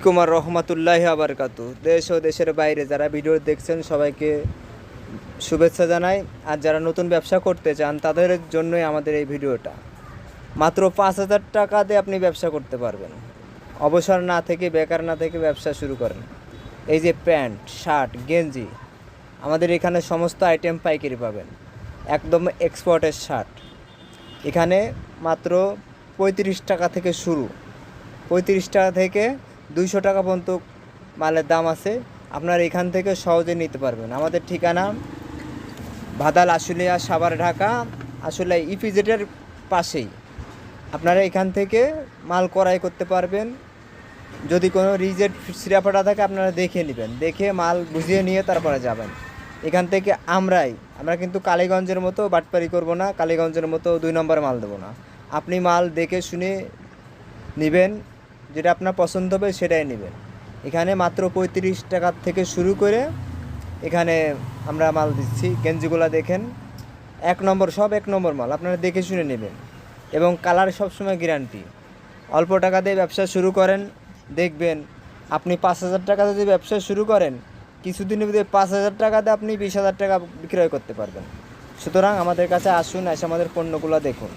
কুমার রহমাতুল্লাহি আবারকাতু। দেশ ও দেশের বাইরে যারা ভিডিও দেখছেন সবাইকে শুভেচ্ছা জানাই। আর যারা নতুন ব্যবসা করতে চান তাদের জন্যই আমাদের এই ভিডিওটা। মাত্র 5,000 টাকা দিয়ে আপনি ব্যবসা করতে পারবেন। অবসর না থেকে, বেকার না থেকে ব্যবসা শুরু করেন। এই যে প্যান্ট, শার্ট, গেঞ্জি, আমাদের এখানে সমস্ত আইটেম পাইকারি পাবেন, একদম এক্সপোর্টের শার্ট। এখানে মাত্র 35 টাকা থেকে শুরু, 35 টাকা থেকে 200 টাকা পর্যন্ত মালের দাম আছে। আপনারা এখান থেকে সহজে নিতে পারবেন। আমাদের ঠিকানা ভাদাল আশুলিয়া, সাভার, ঢাকা। আসলে ইপিজেডের পাশেই আপনারা এখান থেকে মাল ক্রয় করতে পারবেন। যদি কোনো রিজেক্ট সিরাফাটা থাকে আপনারা দেখে নেবেন, দেখে মাল বুঝিয়ে নিয়ে তারপরে যাবেন। এখান থেকে আমরা কিন্তু কালীগঞ্জের মতো বাটপারি করব না, কালীগঞ্জের মতো 2 নম্বর মাল দেবো না। আপনি মাল দেখে শুনে নেবেন, যেটা আপনার পছন্দ হবে সেটাই নেবেন। এখানে মাত্র 35 টাকা থেকে শুরু করে এখানে আমরা মাল দিচ্ছি। গেঞ্জিগুলো দেখেন, 1 নম্বর, সব 1 নম্বর মাল, আপনারা দেখে শুনে নেবেন। এবং কালার সবসময় গ্যারান্টি। অল্প টাকা দিয়ে ব্যবসা শুরু করেন, দেখবেন আপনি 5,000 টাকা যদি ব্যবসা শুরু করেন, কিছুদিনের মধ্যে 5,000 টাকা দিয়ে আপনি 20,000 টাকা বিক্রয় করতে পারবেন। সুতরাং আমাদের কাছে আসুন, এসে আমাদের পণ্যগুলো দেখুন।